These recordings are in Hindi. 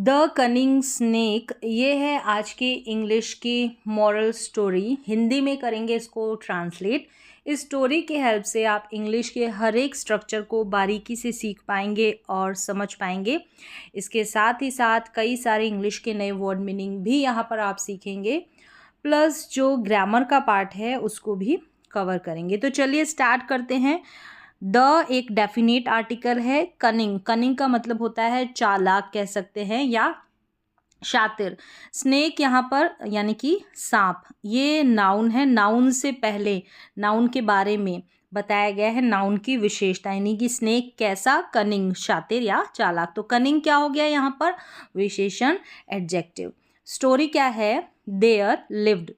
द कनिंग स्नेक, ये है आज की इंग्लिश की मॉरल स्टोरी। हिंदी में करेंगे इसको ट्रांसलेट। इस स्टोरी के हेल्प से आप इंग्लिश के हर एक स्ट्रक्चर को बारीकी से सीख पाएंगे और समझ पाएंगे। इसके साथ ही साथ कई सारे इंग्लिश के नए वर्ड मीनिंग भी यहाँ पर आप सीखेंगे, प्लस जो ग्रामर का पार्ट है उसको भी कवर करेंगे। तो चलिए स्टार्ट करते हैं। द एक डेफिनेट आर्टिकल है। कनिंग, कनिंग का मतलब होता है चालाक कह सकते हैं या शातिर। स्नेक यहाँ पर यानी कि सांप, ये नाउन है। नाउन से पहले नाउन के बारे में बताया गया है, नाउन की विशेषता, यानी कि स्नेक कैसा, कनिंग शातिर या चालाक। तो कनिंग क्या हो गया यहाँ पर, विशेषण, एडजेक्टिव। स्टोरी क्या है, देयर लिव्ड,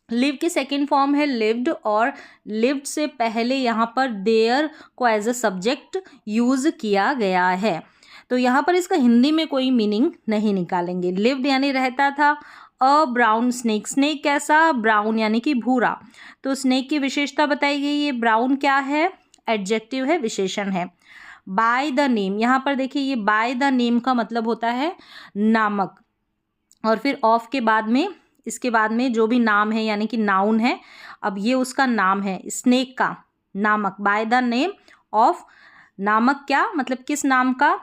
लिव की सेकेंड फॉर्म है लिव्ड, और लिव्ड से पहले यहाँ पर देयर को एज अ सब्जेक्ट यूज किया गया है। तो यहाँ पर इसका हिंदी में कोई मीनिंग नहीं निकालेंगे। लिव्ड यानी रहता था। अ ब्राउन स्नेक, स्नेक कैसा, ब्राउन यानी कि भूरा। तो स्नेक की विशेषता बताई गई है। ब्राउन क्या है, एडजेक्टिव है, विशेषण है। बाय द नेम, यहाँ पर देखिए ये बाय द नेम का मतलब होता है नामक, और फिर ऑफ के बाद में, इसके बाद में जो भी नाम है यानी कि नाउन है, अब ये उसका नाम है, स्नेक का नामक। बाय द नेम ऑफ, नामक क्या मतलब किस नाम का,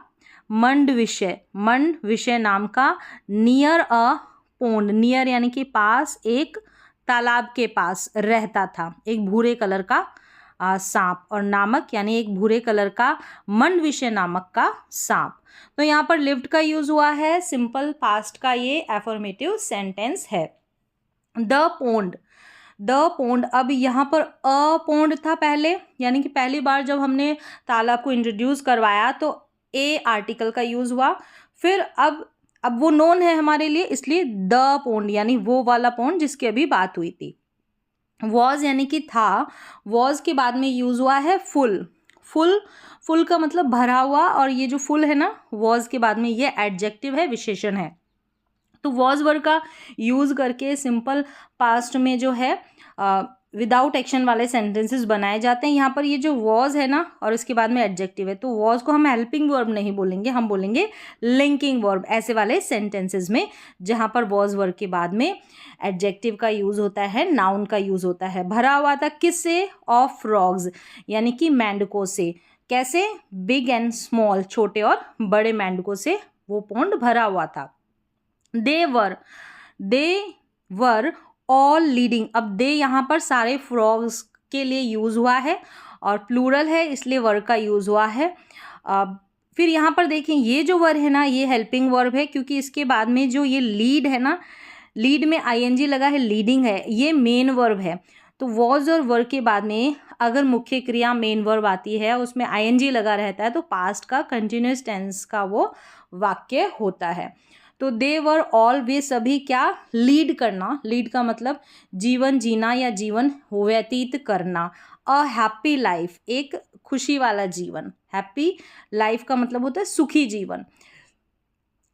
मंड विषय, मंड विषय नाम का। नियर अ पोंड, नियर यानी कि पास, एक तालाब के पास रहता था एक भूरे कलर का सांप, और नामक यानी एक भूरे कलर का मंड विषय नामक का सांप। तो यहाँ पर लिव्ड का यूज हुआ है, सिंपल पास्ट का ये एफर्मेटिव सेंटेंस है। द पोंड, द पोंड, अब यहाँ पर अ पोंड था पहले, यानी कि पहली बार जब हमने तालाब को इंट्रोड्यूस करवाया तो ए आर्टिकल का यूज हुआ। फिर अब वो नोन है हमारे लिए, इसलिए द पोंड यानी वो वाला पोंड जिसकी अभी बात हुई थी। वॉज यानी कि था, वॉज के बाद में यूज हुआ है फुल, फुल, फुल का मतलब भरा हुआ, और ये जो फुल है ना वॉज के बाद में, ये एडजेक्टिव है, विशेषण है। तो वॉज वर्ड का यूज करके सिंपल पास्ट में जो है विदाउट एक्शन वाले सेंटेंसेस बनाए जाते हैं। यहाँ पर ये जो वॉज है ना और इसके बाद में एडजेक्टिव है, तो वॉज को हम हेल्पिंग वर्ब नहीं बोलेंगे, हम बोलेंगे लिंकिंग वर्ब, ऐसे वाले सेंटेंसेस में जहाँ पर वॉज वर्ब के बाद में एडजेक्टिव का यूज होता है, नाउन का यूज होता है। भरा हुआ था किससे, ऑफ फ्रॉग्स यानी कि मेंढकों से। कैसे, बिग एंड स्मॉल, छोटे और बड़े मेंढकों से वो पोंड भरा हुआ था। दे वर ऑल लीडिंग, अब दे यहाँ पर सारे फ्रॉग्स के लिए यूज हुआ है और प्लूरल है इसलिए वर्ब का यूज हुआ है। फिर यहाँ पर देखें ये जो वर्ब है ना, ये हेल्पिंग वर्ब है, क्योंकि इसके बाद में जो ये लीड है ना, लीड में आईएनजी लगा है, लीडिंग है, ये मेन वर्ब है। तो वॉज और वर्ब के बाद में अगर मुख्य क्रिया मेन वर्ब आती है, उसमें आईएनजी लगा रहता है, तो पास्ट का कंटिन्यूस टेंस का वो वाक्य होता है। तो दे वर ऑल, वे सभी क्या, लीड करना, लीड का मतलब जीवन जीना या जीवन व्यतीत करना। अ हैप्पी लाइफ, एक खुशी वाला जीवन, हैप्पी लाइफ का मतलब होता है सुखी जीवन।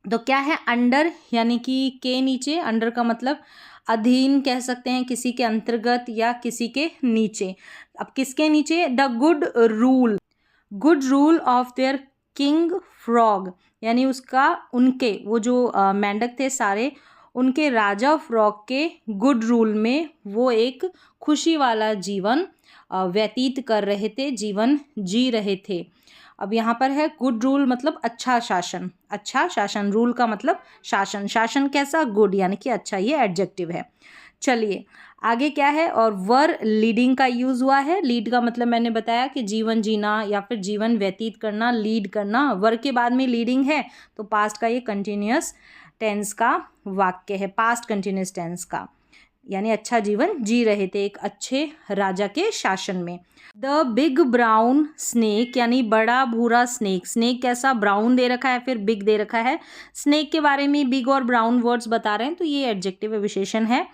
तो क्या है, अंडर यानी कि के नीचे, अंडर का मतलब अधीन कह सकते हैं, किसी के अंतर्गत या किसी के नीचे। अब किसके नीचे, the good rule, good rule of their king frog, यानी उसका, उनके, वो जो मेंढक थे सारे, उनके राजा फ्रॉग के गुड रूल में वो एक खुशी वाला जीवन व्यतीत कर रहे थे, जीवन जी रहे थे। अब यहाँ पर है गुड रूल मतलब अच्छा शासन, अच्छा शासन, रूल का मतलब शासन, शासन कैसा, गुड यानी कि अच्छा, ये एडजेक्टिव है। चलिए आगे क्या है, और वर लीडिंग का यूज हुआ है। लीड का मतलब मैंने बताया कि जीवन जीना या फिर जीवन व्यतीत करना, लीड करना। वर के बाद में लीडिंग है तो पास्ट का ये कंटिन्यूअस टेंस का वाक्य है, पास्ट कंटिन्यूअस टेंस का, यानी अच्छा जीवन जी रहे थे एक अच्छे राजा के शासन में। द बिग ब्राउन स्नेक यानी बड़ा भूरा स्नेक, स्नेक कैसा, ब्राउन दे रखा है, फिर बिग दे रखा है। स्नेक के बारे में बिग और ब्राउन वर्ड्स बता रहे हैं, तो ये एडजेक्टिव विशेषण है।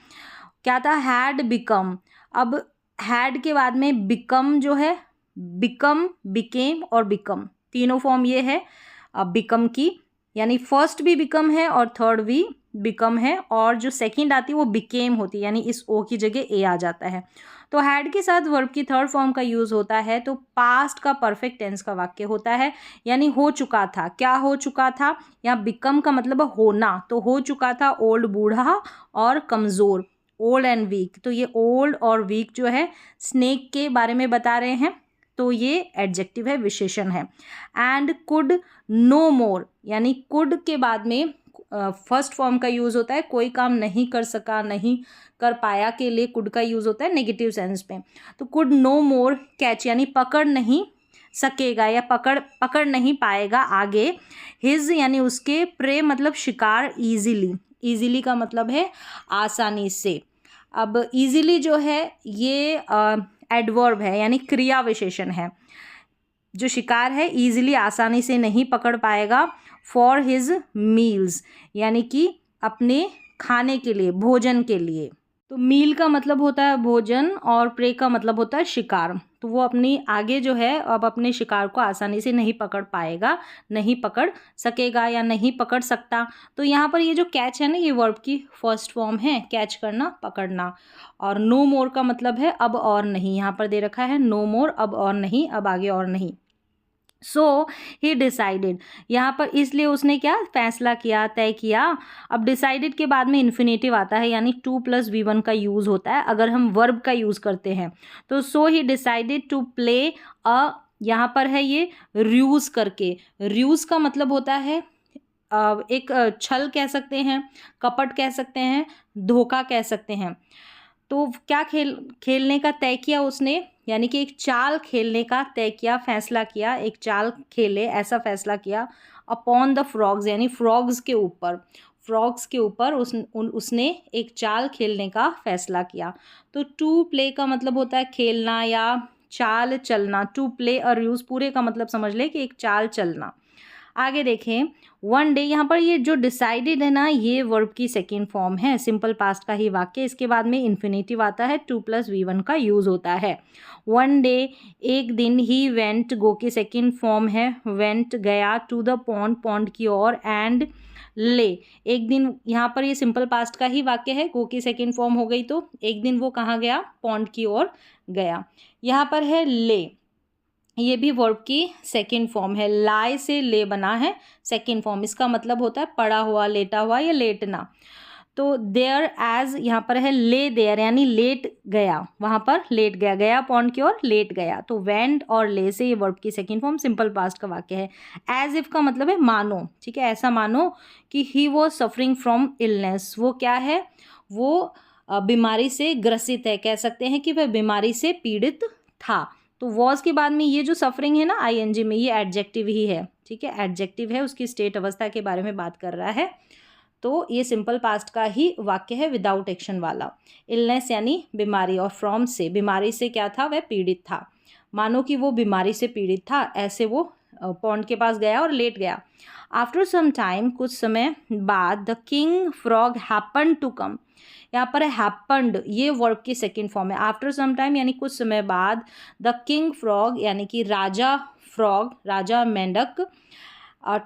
क्या था, हैड बिकम, अब हैड के बाद में बिकम जो है, बिकम, बिकेम और बिकम, तीनों फॉर्म ये है बिकम की, यानी फर्स्ट भी बिकम है और थर्ड भी बिकम है, और जो सेकंड आती है वो बिकेम होती है, यानी इस ओ की जगह ए आ जाता है। तो हैड के साथ वर्ब की थर्ड फॉर्म का यूज़ होता है तो पास्ट का परफेक्ट टेंस का वाक्य होता है, यानी हो चुका था। क्या हो चुका था? यहाँ बिकम का मतलब होना, तो हो चुका था ओल्ड बूढ़ा और कमज़ोर, ओल्ड एंड वीक। तो ये ओल्ड और वीक जो है स्नेक के बारे में बता रहे हैं, तो ये एडजेक्टिव है, विशेषण है। एंड कुड नो मोर, यानी कुड के बाद में फर्स्ट फॉर्म का यूज़ होता है, कोई काम नहीं कर सका, नहीं कर पाया के लिए कुड का यूज़ होता है नेगेटिव सेंस में। तो कुड नो मोर कैच, यानी पकड़ नहीं सकेगा या पकड़ नहीं पाएगा आगे। हिज यानी उसके, प्रे मतलब शिकार, ईजिली, ईजिली का मतलब है आसानी से। अब ईजिली जो है ये एडवर्ब है, यानी क्रिया विशेषण है। जो शिकार है ईजिली, आसानी से नहीं पकड़ पाएगा। फॉर हिज मील्स, यानी कि अपने खाने के लिए, भोजन के लिए। तो मील का मतलब होता है भोजन और प्रे का मतलब होता है शिकार। तो वो अपनी आगे जो है अब अपने शिकार को आसानी से नहीं पकड़ पाएगा, नहीं पकड़ सकेगा या नहीं पकड़ सकता। तो यहाँ पर ये जो कैच है ना, ये वर्ब की फर्स्ट फॉर्म है, कैच करना, पकड़ना। और नो मोर का मतलब है अब और नहीं, यहाँ पर दे रखा है नो मोर, अब और नहीं, अब आगे और नहीं। सो ही डिसाइडेड, यहाँ पर इसलिए उसने क्या फैसला किया, तय किया। अब डिसाइडेड के बाद में इन्फिनेटिव आता है, यानी टू प्लस V1 का यूज़ होता है अगर हम वर्ब का यूज़ करते हैं। तो so he decided to play a, यहाँ पर है ये र्यूज़ करके। र्यूज़ का मतलब होता है एक छल कह सकते हैं, कपट कह सकते हैं, धोखा कह सकते हैं। तो क्या खेलने का तय किया उसने, यानी कि एक चाल खेलने का तय किया, फैसला किया, एक चाल खेले ऐसा फैसला किया। अपॉन द फ्रॉग्स, यानी फ्रॉग्स के ऊपर, फ्रॉग्स के ऊपर उसने एक चाल खेलने का फैसला किया। तो टू प्ले का मतलब होता है खेलना या चाल चलना। टू प्ले और यूज़ पूरे का मतलब समझ ले कि एक चाल चलना। आगे देखें, वन डे, यहाँ पर ये जो डिसाइडेड है ना, ये वर्ब की सेकेंड फॉर्म है, सिंपल पास्ट का ही वाक्य। इसके बाद में इन्फिनेटिव आता है, टू प्लस V1 का यूज़ होता है। वन डे, एक दिन, ही वेंट, गो की सेकेंड फॉर्म है, वेंट गया, टू द पॉन्ड, पॉन्ड की ओर, एंड ले, एक दिन। यहाँ पर ये सिंपल पास्ट का ही वाक्य है, गो की सेकेंड फॉर्म हो गई, तो एक दिन वो कहाँ गया, पॉन्ड की ओर गया। यहाँ पर है ले, ये भी वर्ब की सेकेंड फॉर्म है, लाई से ले बना है, सेकेंड फॉर्म। इसका मतलब होता है पड़ा हुआ, लेटा हुआ या लेटना। तो देयर एज, यहाँ पर है ले देयर, यानी लेट गया, वहाँ पर लेट गया, गया पॉन्ड की ओर, लेट गया। तो वेंट और ले से ये वर्ब की सेकेंड फॉर्म सिंपल पास्ट का वाक्य है। एज इफ का मतलब है मानो, ठीक है, ऐसा मानो कि he was suffering from illness, वो क्या है, वो बीमारी से ग्रसित है, कह सकते हैं कि वह बीमारी से पीड़ित था। तो वॉज के बाद में ये जो सफरिंग है ना ING में, ये एडजेक्टिव ही है, ठीक है, एडजेक्टिव है, उसकी स्टेट अवस्था के बारे में बात कर रहा है। तो ये सिंपल पास्ट का ही वाक्य है विदाउट एक्शन वाला। इलनेस यानी बीमारी, और फ्रॉम से, बीमारी से क्या था, वह पीड़ित था। मानो कि वो बीमारी से पीड़ित था, ऐसे वो पॉन्ड के पास गया और लेट गया। आफ्टर सम टाइम, कुछ समय बाद, the king frog happen to come, यहाँ पर हैपन्ड, ये वर्ब की सेकेंड फॉर्म है। आफ्टर सम टाइम यानी कुछ समय बाद, द किंग फ्रॉग यानी कि राजा फ्रॉग, राजा मेंढक।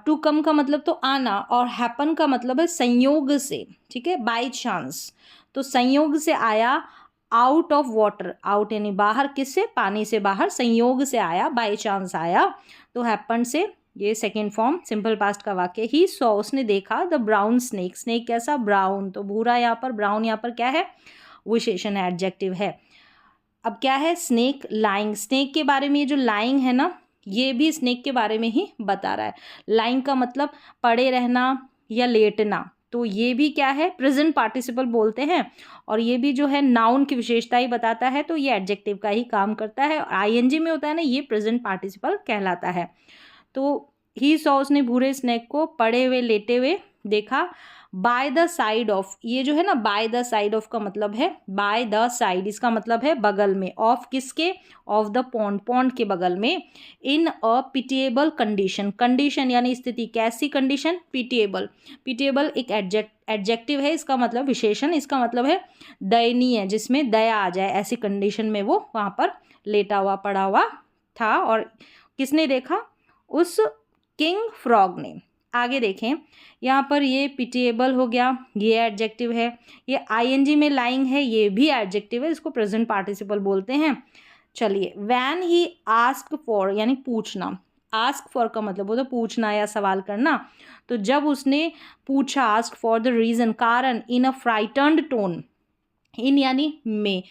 टू कम का मतलब तो आना, और हैपन का मतलब है संयोग से, ठीक है, बाय चांस। तो संयोग से आया, आउट ऑफ वाटर, आउट यानी बाहर, किससे, पानी से बाहर, संयोग से आया, बाय चांस आया। तो हैपन से ये सेकेंड फॉर्म सिंपल पास्ट का वाक्य। ही सॉ, उसने देखा, द ब्राउन स्नेक, स्नेक कैसा, ब्राउन, तो भूरा यहाँ पर, ब्राउन यहाँ पर क्या है, विशेषण है, एडजेक्टिव है। अब क्या है, स्नेक लाइंग, स्नेक के बारे में ये जो लाइंग है ना, ये भी स्नेक के बारे में ही बता रहा है। लाइंग का मतलब पड़े रहना या लेटना, तो ये भी क्या है, प्रेजेंट पार्टिसिपल बोलते हैं, और ये भी जो है नाउन की विशेषता ही बताता है, तो ये एडजेक्टिव का ही काम करता है। ING में होता है ना, ये प्रेजेंट पार्टिसिपल कहलाता है। तो ही सॉ, उसने भूरे स्नेक को पड़े हुए, लेटे हुए देखा। बाय द साइड ऑफ, ये जो है ना, बाय द साइड ऑफ का मतलब है, बाय द साइड इसका मतलब है बगल में, ऑफ किसके, ऑफ द पॉन्ड, पॉन्ड के बगल में। इन अ पिटिएबल कंडीशन, कंडीशन यानी स्थिति, कैसी कंडीशन, पिटिएबल, पिटिएबल एक एडजेक्टिव है, इसका मतलब विशेषण, इसका मतलब है दयनीय, जिसमें दया आ जाए, ऐसी कंडीशन में वो वहाँ पर लेटा हुआ, पड़ा हुआ था। और किसने देखा, उस किंग फ्रॉग ने, आगे देखें, यहाँ पर ये पिटिएबल हो गया, ये एडजेक्टिव है। ये आईएनजी में लाइंग है, ये भी एडजेक्टिव है, इसको प्रेजेंट पार्टिसिपल बोलते हैं। चलिए, व्हेन ही आस्क फॉर यानी पूछना, आस्क फॉर का मतलब होता है पूछना या सवाल करना। तो जब उसने पूछा, आस्क फॉर द रीजन, कारण, इन अ फ्राइटन्ड टोन, इन यानी में,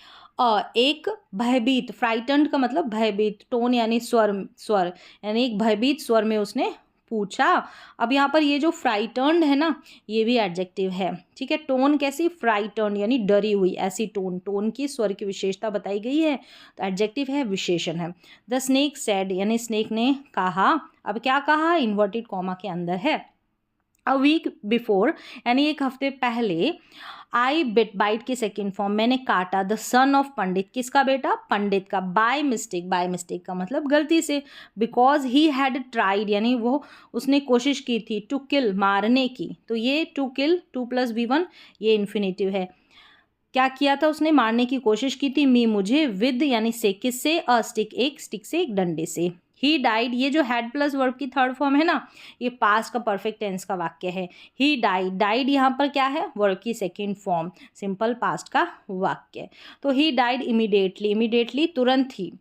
एक भयभीत, फ्राइटन्ड का मतलब भयभीत, टोन यानी स्वर, स्वर यानी एक भयभीत स्वर में उसने पूछा। अब यहाँ पर ये जो फ्राइटन्ड है ना, ये भी एडजेक्टिव है, ठीक है। टोन कैसी, फ्राइटन्ड यानी डरी हुई, ऐसी टोन, टोन की स्वर की विशेषता बताई गई है, तो एडजेक्टिव है, विशेषण है। द स्नेक सेड यानी स्नेक ने कहा। अब क्या कहा, इन्वर्टेड कॉमा के अंदर है। अ वीक बिफोर यानी एक हफ्ते पहले, आई बिट, बाइट की सेकेंड फॉर्म, मैंने काटा, द सन ऑफ पंडित, किसका बेटा, पंडित का, बाय मिस्टेक, बाय मिस्टेक का मतलब गलती से, बिकॉज ही हैड ट्राइड यानी वो उसने कोशिश की थी, टू किल मारने की, तो ये टू किल 2+V1 ये इन्फिनेटिव है। क्या किया था उसने, मारने की कोशिश की थी, मी मुझे, विद यानी से, किससे, अ स्टिक, एक स्टिक से, एक डंडे से। ही डाइड, ये जो हैड प्लस वर्ब की थर्ड फॉर्म है ना, ये पास्ट का परफेक्ट टेंस का वाक्य है। ही डाइड, डाइड यहाँ पर क्या है, वर्ब की सेकेंड फॉर्म, सिंपल पास्ट का वाक्य। तो ही डाइड इमीडिएटली, इमीडिएटली तुरंत ही,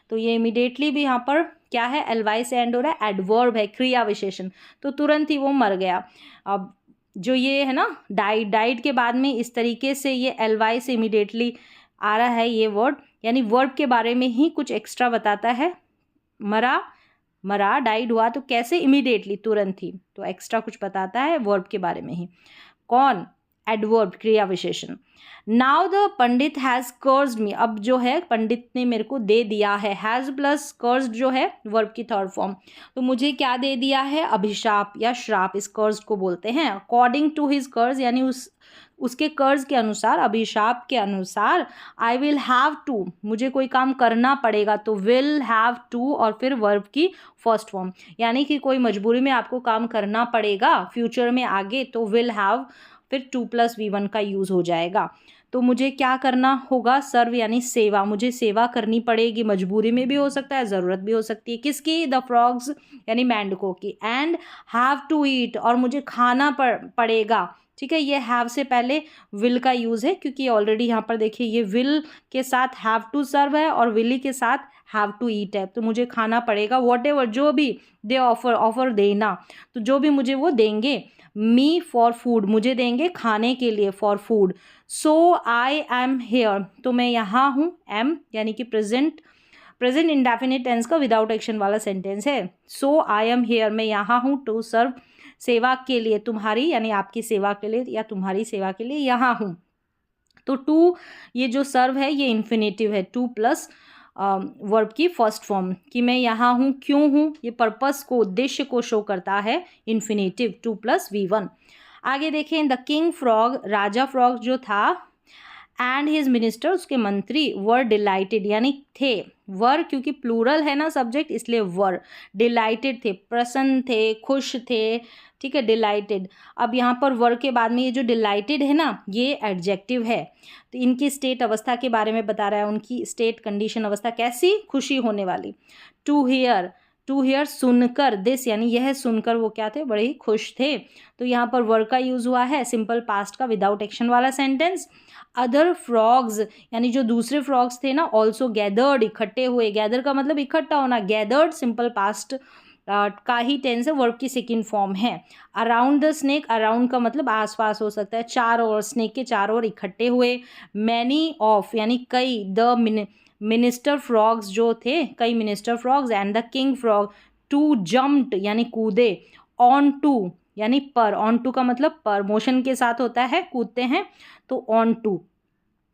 तो ये इमीडिएटली भी यहाँ पर क्या है, एलवाई से एंड हो रहा है, एडवर्ब है, क्रिया विशेषण, तो तुरंत ही वो मर गया। अब जो ये है ना, डाइड, डाइड के बाद में इस तरीके से ये एलवाई से इमीडिएटली आ रहा है ये वर्ड, यानी वर्ब के बारे में ही कुछ एक्स्ट्रा बताता है। मरा, मरा, डाइड हुआ, तो कैसे, इमीडिएटली, तुरंत ही, तो एक्स्ट्रा कुछ बताता है वर्ब के बारे में ही। कौन, एडवर्ब, क्रिया विशेषण। Now the pandit has cursed me, अब जो है पंडित ने मेरे को दे दिया है, हैज़ प्लस कर्स्ड जो है वर्ब की थर्ड फॉर्म, तो मुझे क्या दे दिया है, अभिशाप या श्राप, इस कर्स्ड को बोलते हैं। अकॉर्डिंग टू हिज कर्ज यानी उसके कर्ज के अनुसार, अभिशाप के अनुसार, आई विल हैव टू, मुझे कोई काम करना पड़ेगा, तो विल हैव टू और फिर वर्ब की फर्स्ट फॉर्म, यानी कि कोई मजबूरी में आपको काम करना पड़ेगा फ्यूचर में आगे, तो विल हैव फिर 2+V1 का यूज़ हो जाएगा। तो मुझे क्या करना होगा, सर्व यानी सेवा, मुझे सेवा करनी पड़ेगी, मजबूरी में भी हो सकता है, ज़रूरत भी हो सकती है, किसकी, द फ्रॉग्स यानी मेंढकों की। एंड हैव टू ईट, और मुझे खाना पड़ेगा, ठीक है। ये हैव से पहले विल का यूज़ है, क्योंकि ऑलरेडी यहाँ पर देखिए ये विल के साथ हैव टू सर्व है और विली के साथ हैव टू ईट है, तो मुझे खाना पड़ेगा, वॉट एवर, जो भी दे ऑफर, ऑफर देना, तो जो भी मुझे वो देंगे। मी फॉर फूड, मुझे देंगे खाने के लिए, for food. So I am here, तो मैं यहाँ हूँ, एम यानी कि प्रेजेंट, प्रेजेंट इंडेफिनिट टेंस का विदाउट एक्शन वाला सेंटेंस है। सो आई एम हेयर, मैं यहाँ हूँ, टू सर्व, सेवा के लिए, तुम्हारी यानी आपकी सेवा के लिए या तुम्हारी सेवा के लिए यहाँ हूँ। तो टू, ये जो सर्व है ये इन्फिनेटिव है, 2+ वर्ब की फर्स्ट फॉर्म, कि मैं यहाँ हूँ, क्यों हूँ, ये पर्पस को, उद्देश्य को शो करता है, इन्फिनेटिव, 2+V1। आगे देखें, the king frog, Raja frog जो था, एंड हिज मिनिस्टर, उसके मंत्री, वर डिलाइटेड यानी थे, वर क्योंकि प्लूरल है ना सब्जेक्ट, इसलिए वर, डिलाइटेड थे, प्रसन्न थे, खुश थे, ठीक है, डिलाइटेड। अब यहाँ पर वर के बाद में ये जो डिलाइटेड है ना, ये एडजेक्टिव है, तो इनकी स्टेट अवस्था के बारे में बता रहा है, उनकी स्टेट कंडीशन अवस्था कैसी, खुशी होने वाली। टू हियर, टू हियर सुनकर, दिस यानी यह सुनकर वो क्या थे, बड़े ही खुश थे, तो यहाँ पर वर का यूज़ हुआ है, सिंपल पास्ट का विदाउट एक्शन वाला सेंटेंस। अदर फ्रॉग्स यानी जो दूसरे फ्रॉग्स थे ना, ऑल्सो गैदर्ड, इकट्ठे हुए, गैदर का मतलब इकट्ठा होना, गैदर्ड सिंपल पास्ट का ही टेंस है, वर्ब की सेकेंड फॉर्म है। अराउंड द स्नेक, अराउंड का मतलब आसपास हो सकता है, चारों ओर, स्नेक के चारों ओर इकट्ठे हुए। मैनी ऑफ यानी कई, द मिनिस्टर फ्रॉग्स जो थे, कई minister frogs, and the king frog, too jumped यानी कूदे, ऑन टू यानी पर, ऑन टू का मतलब पर, मोशन के साथ होता है, कूदते हैं, तो ऑन टू।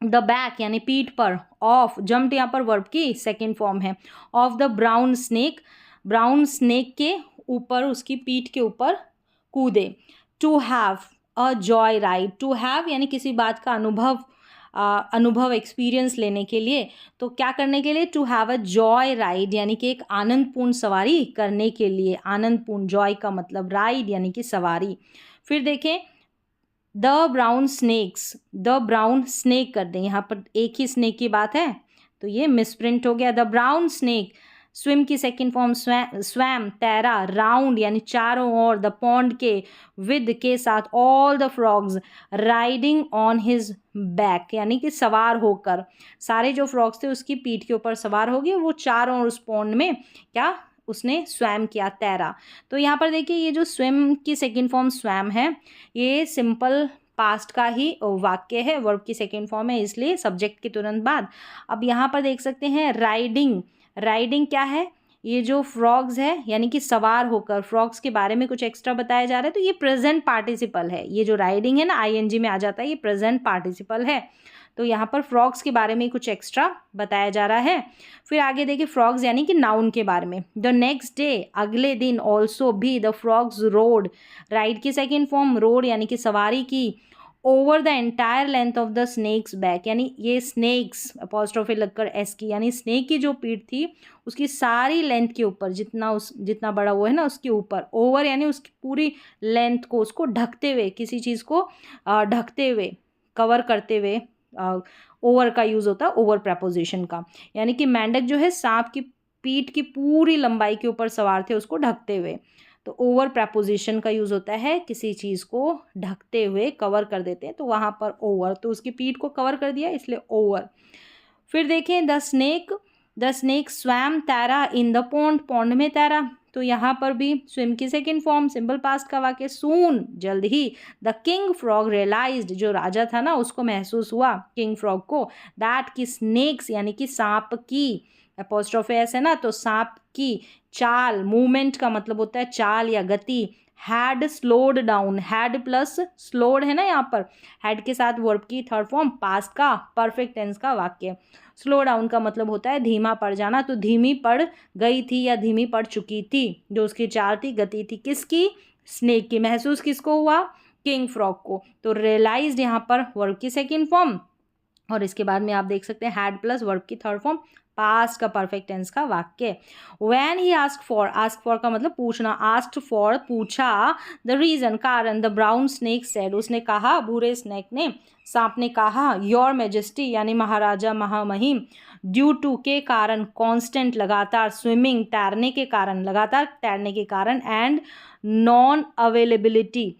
द बैक यानी पीठ पर, ऑफ, जम्प्ड यहाँ पर वर्ब की सेकेंड फॉर्म है, of the brown snake, brown snake के ऊपर, उसकी पीठ के ऊपर कूदे। To have a joy ride, to have यानी किसी बात का अनुभव एक्सपीरियंस लेने के लिए, तो क्या करने के लिए, to have a joy ride यानी कि एक आनंदपूर्ण सवारी करने के लिए, आनंदपूर्ण, जॉय का मतलब राइड यानी कि सवारी। फिर देखें, the brown snakes, the brown snake कर दें, यहाँ पर एक ही स्नेक की बात है, तो ये मिसप्रिंट हो गया, द ब्राउन स्नेक स्विम की सेकेंड फॉर्म स्वैम तैरा, राउंड यानी चारों ओर, द पॉन्ड के, विद के साथ, all the frogs, riding on his back यानी कि सवार होकर, सारे जो फ्रॉग्स थे उसकी पीठ के ऊपर सवार हो गए, वो चारों ओर उस पॉन्ड में क्या उसने स्वैम किया, तैरा। तो यहाँ पर देखिए ये जो स्विम की सेकेंड फॉर्म स्वैम है ये सिंपल पास्ट का ही वाक्य है, वर्ब की सेकेंड फॉर्म है इसलिए सब्जेक्ट के तुरंत बाद। अब यहाँ पर देख सकते हैं राइडिंग, राइडिंग क्या है, ये जो फ्रॉग्स है यानी कि सवार होकर, फ्रॉग्स के बारे में कुछ एक्स्ट्रा बताया जा रहा है तो ये प्रेजेंट पार्टिसिपल है, ये जो राइडिंग है ना आईएनजी में आ जाता है, ये प्रेजेंट पार्टिसिपल है। तो यहाँ पर फ्रॉग्स के बारे में कुछ एक्स्ट्रा बताया जा रहा है। फिर आगे देखिए फ्रॉग्स यानी कि नाउन के बारे में, द नेक्स्ट डे अगले दिन, ऑल्सो भी, द फ्रॉग्स रोड, राइड की सेकेंड फॉर्म रोड यानी कि सवारी की, over the entire length of the snake's back यानी ये स्नेक्स अपॉस्ट्रोफी लगकर एस की यानी स्नेक की जो पीठ थी उसकी सारी लेंथ के ऊपर, जितना बड़ा वो है ना उसके ऊपर, ओवर यानी उसकी पूरी लेंथ को, उसको ढकते हुए, किसी चीज़ को ढकते हुए, कवर करते हुए, ओवर का यूज़ होता है ओवर प्रपोजिशन का, यानी कि मेंढक जो है सांप की पीठ की पूरी लंबाई के ऊपर सवार थे उसको ढकते हुए, तो ओवर प्रपोजिशन का यूज़ होता है किसी चीज़ को ढकते हुए, कवर कर देते हैं तो वहाँ पर ओवर, तो उसकी पीठ को कवर कर दिया इसलिए ओवर। फिर देखें द स्नेक स्वैम तैरा इन द पॉन्ड, पॉन्ड में तैरा, तो यहाँ पर भी स्विम की सेकेंड फॉर्म सिंपल पास्ट का वाक्य, सून जल्द ही, द किंग फ्रॉग रियलाइज्ड, जो राजा था ना उसको महसूस हुआ किंग फ्रॉग को, दैट की स्नेक्स यानी कि सांप की, अपॉस्ट्रोफी एस है ना तो सांप की चाल, मूवमेंट का मतलब होता है चाल या गति, had slowed down, had plus slowed है ना यहाँ पर, हैड के साथ वर्ब की थर्ड फॉर्म पास्ट का परफेक्ट टेंस का वाक्य, स्लो डाउन का मतलब होता है धीमा पड़ जाना, तो धीमी पड़ गई थी या धीमी पड़ चुकी थी, जो उसकी चाल थी, गति थी, किसकी, स्नेक की, महसूस किसको हुआ, किंग फ्रॉग को, तो रियलाइज्ड यहाँ पर वर्ब की सेकेंड फॉर्म, और इसके बाद में आप देख सकते हैं हैड प्लस वर्ब की थर्ड फॉर्म पास्ट का परफेक्ट टेंस का वाक्य। व्हेन ही आस्क फॉर का मतलब पूछना, आस्क्ड फॉर पूछा, द रीजन कारण, द ब्राउन स्नेक सेड उसने कहा, भूरे स्नेक ने, सांप ने कहा, योर मेजेस्टी यानी महाराजा महामहिम, ड्यू टू के कारण, कांस्टेंट लगातार, स्विमिंग तैरने के कारण, लगातार तैरने के कारण, एंड नॉन अवेलेबिलिटी,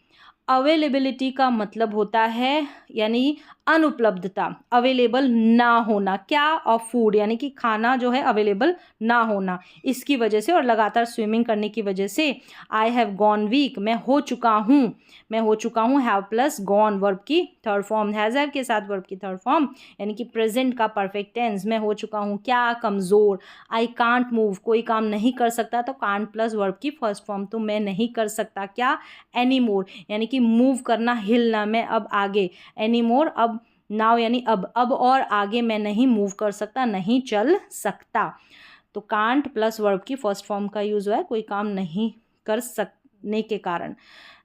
अवेलेबिलिटी का मतलब होता है यानी अनुपलब्धता, अवेलेबल ना होना, क्या, ऑफ फूड यानी कि खाना जो है अवेलेबल ना होना, इसकी वजह से, और लगातार स्विमिंग करने की वजह से, आई हैव गॉन वीक मैं हो चुका हूँ, हैव प्लस गॉन वर्ब की थर्ड फॉर्म, हैज़ हैव के साथ वर्ब की थर्ड फॉर्म यानी कि प्रेजेंट का परफेक्ट टेंस, मैं हो चुका हूँ क्या, कमज़ोर, आई कांट मूव कोई काम नहीं कर सकता, तो कांट प्लस वर्ब की फर्स्ट फॉर्म, तो मैं नहीं कर सकता क्या, एनी मोर यानी कि मूव करना, हिलना, मैं अब आगे, एनी मोर अब, नाउ यानी अब और आगे मैं नहीं मूव कर सकता, नहीं चल सकता, तो कांट प्लस वर्ब की फर्स्ट फॉर्म का यूज हुआ है कोई काम नहीं कर सकने के कारण।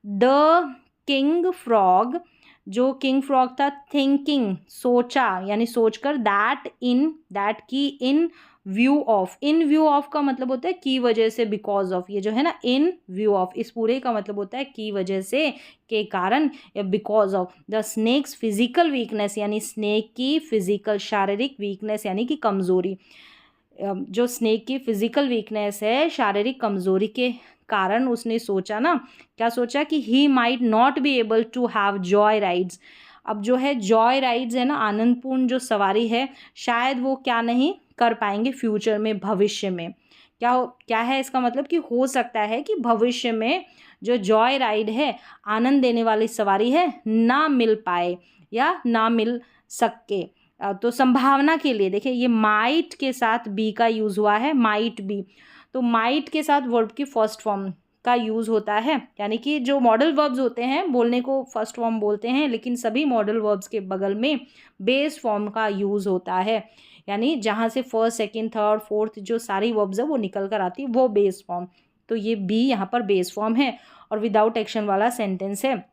द किंग फ्रॉग, जो किंग फ्रॉग था, थिंकिंग सोचा यानी सोचकर, दैट की, इन view of, in view of का मतलब होता है की वजह से, बिकॉज ऑफ, ये जो है ना इन व्यू ऑफ, इस पूरे का मतलब होता है की वजह से, के कारण, या because of, the snake's physical weakness यानी स्नेक की फिजिकल शारीरिक वीकनेस यानी कि कमजोरी, जो स्नेक की फिजिकल वीकनेस है शारीरिक कमजोरी के कारण उसने सोचा ना, क्या सोचा कि he might not be able to have joy rides, अब जो है जॉय राइड्स है ना आनंदपूर्ण जो सवारी है, शायद वो क्या नहीं कर पाएंगे फ्यूचर में, भविष्य में, क्या है इसका मतलब कि हो सकता है कि भविष्य में जो जॉय राइड है, आनंद देने वाली सवारी है, ना मिल पाए या ना मिल सके, तो संभावना के लिए देखिए ये माइट के साथ बी का यूज़ हुआ है, माइट बी, तो माइट के साथ वर्ब की फर्स्ट फॉर्म का यूज़ होता है, यानी कि जो मॉडल वर्ब्स होते हैं बोलने को फर्स्ट फॉर्म बोलते हैं, लेकिन सभी मॉडल वर्ब्स के बगल में बेस फॉर्म का यूज़ होता है, यानी जहाँ से फर्स्ट सेकंड थर्ड फोर्थ जो सारी वर्ब्स है वो निकल कर आती है वो बेस फॉर्म, तो ये बी यहाँ पर बेस फॉर्म है, और विदाउट एक्शन वाला सेंटेंस है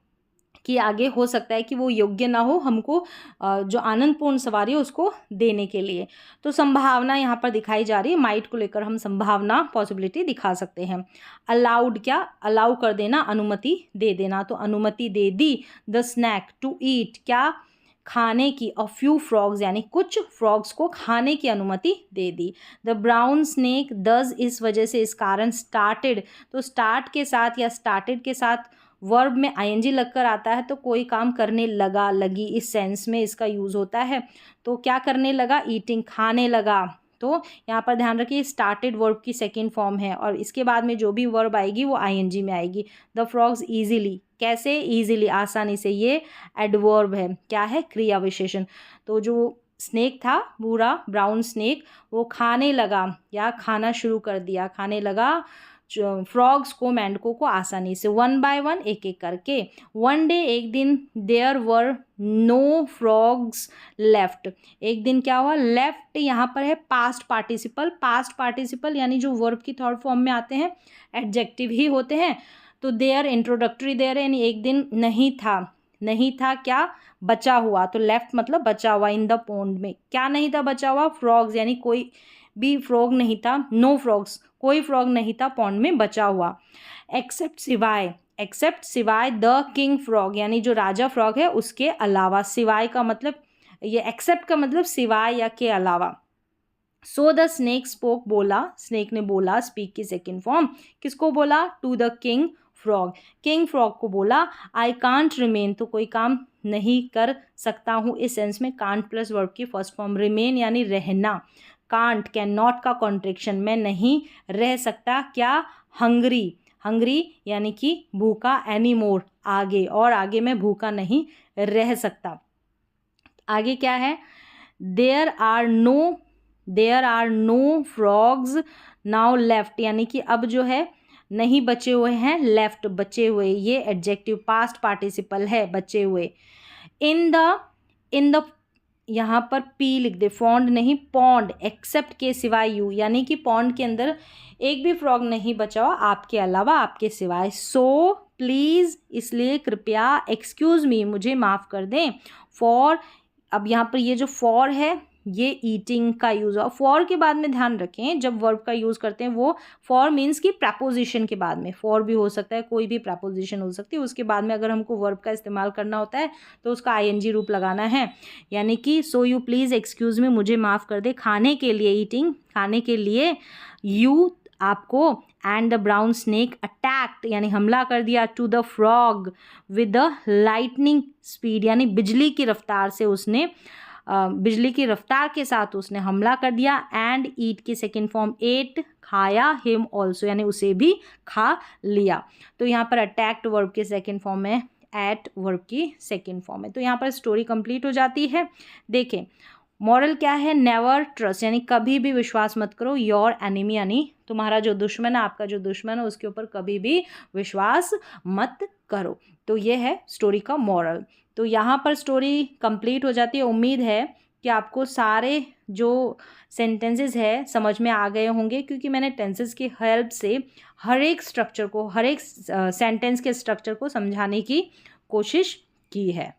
कि आगे हो सकता है कि वो योग्य ना हो हमको जो आनंदपूर्ण सवारी है उसको देने के लिए, तो संभावना यहाँ पर दिखाई जा रही है, माइट को लेकर हम संभावना पॉसिबिलिटी दिखा सकते हैं। अलाउड क्या, अलाउ कर देना, अनुमति दे देना, तो अनुमति दे दी, द स्नैक टू ईट क्या, खाने की, अ फ्यू फ्रॉग्स यानी कुछ फ्रॉग्स को खाने की अनुमति दे दी। द ब्राउन स्नेक दस, इस वजह से, इस कारण, स्टार्टेड, तो स्टार्ट के साथ या स्टार्टेड के साथ वर्ब में आईएनजी लगकर आता है तो कोई काम करने लगा, लगी, इस सेंस में इसका यूज़ होता है। तो क्या करने लगा, ईटिंग, खाने लगा। तो यहाँ पर ध्यान रखिए स्टार्टेड वर्ब की सेकेंड फॉर्म है और इसके बाद में जो भी वर्ब आएगी वो आईएनजी में आएगी। द फ्रॉग्स ईजिली, कैसे, ईजिली, आसानी से, ये एडवर्ब है, क्या है, क्रिया विशेषण। तो जो स्नेक था, भूरा ब्राउन स्नेक, वो खाने लगा या खाना शुरू कर दिया, खाने लगा फ्रॉग्स को, मेंढकों को आसानी से, वन बाय वन, एक एक करके। वन डे, एक दिन, there were no frogs left, एक दिन क्या हुआ, लेफ्ट यहाँ पर है पास्ट पार्टिसिपल, पास्ट पार्टिसिपल यानी जो वर्ब की थर्ड फॉर्म में आते हैं एडजेक्टिव ही होते हैं। तो देयर इंट्रोडक्टरी देयर यानी एक दिन नहीं था, नहीं था क्या, बचा हुआ, तो लेफ्ट मतलब बचा हुआ। इन द पोंड में क्या नहीं था बचा हुआ, फ्रॉग्स यानी कोई भी फ्रॉग नहीं था, नो फ्रॉग्स, कोई फ्रॉग नहीं था पॉन्ड में बचा हुआ। एक्सेप्ट, सिवाय, एक्सेप्ट सिवाय, द किंग फ्रॉग यानी जो राजा फ्रॉग है उसके अलावा, सिवाय का मतलब, ये एक्सेप्ट का मतलब सिवाय या के अलावा। सो द स्नेक स्पोक, बोला, स्नेक ने बोला, स्पीक की सेकेंड फॉर्म, किसको बोला, to the king frog, king frog को बोला। आई कांट रिमेन, तो कोई काम नहीं कर सकता हूँ, इस सेंस में कांट प्लस वर्ब की फर्स्ट फॉर्म, रिमेन यानी रहना, कांट, कैन नॉट का कॉन्ट्रेक्शन, मैं नहीं रह सकता, क्या, हंग्री, हंग्री यानी कि भूखा, एनी मोर, आगे, और आगे मैं भूखा नहीं रह सकता। आगे क्या है, there are no frogs now left यानी कि अब जो है नहीं बचे हुए हैं, लेफ्ट बचे हुए, ये एडजेक्टिव पास्ट पार्टिसिपल है, बचे हुए। इन द यहाँ पर पी लिख दे, पॉन्ड नहीं, पॉन्ड, एक्सेप्ट के सिवाय यू यानी कि पॉन्ड के अंदर एक भी फ्रॉग नहीं बचा हुआ आपके अलावा, आपके सिवाय। सो प्लीज़, इसलिए कृपया, एक्सक्यूज़ मी, मुझे माफ़ कर दें, फॉर, अब यहाँ पर ये जो फॉर है ये ईटिंग का यूज़ हुआ। फॉर के बाद में ध्यान रखें जब वर्ब का यूज़ करते हैं वो फॉर मीन्स कि प्रपोजिशन के बाद में, फॉर भी हो सकता है, कोई भी प्रपोजिशन हो सकती है, उसके बाद में अगर हमको वर्ब का इस्तेमाल करना होता है तो उसका आईएनजी रूप लगाना है। यानी कि so you please excuse me, मुझे माफ़ कर दे, खाने के लिए, ईटिंग, खाने के लिए, यू, आपको, and the brown snake attacked यानी हमला कर दिया, to the frog with the lightning speed यानी बिजली की रफ्तार से उसने, बिजली की रफ्तार के साथ उसने हमला कर दिया। एंड ईट की सेकेंड फॉर्म, एट, खाया, हिम ऑल्सो यानी उसे भी खा लिया। तो यहाँ पर अटैक्ट वर्ब की सेकेंड फॉर्म है, एट वर्ब की सेकेंड फॉर्म है। तो यहाँ पर स्टोरी कंप्लीट हो जाती है। देखें मॉरल क्या है, नेवर ट्रस्ट यानी कभी भी विश्वास मत करो, योर एनिमी यानी तुम्हारा जो दुश्मन है, आपका जो दुश्मन है उसके ऊपर कभी भी विश्वास मत करो। तो ये है स्टोरी का मॉरल। तो यहाँ पर स्टोरी कंप्लीट हो जाती है। उम्मीद है कि आपको सारे जो सेंटेंसेस है समझ में आ गए होंगे, क्योंकि मैंने टेंसेस की हेल्प से हर एक स्ट्रक्चर को, हर एक सेंटेंस के स्ट्रक्चर को समझाने की कोशिश की है।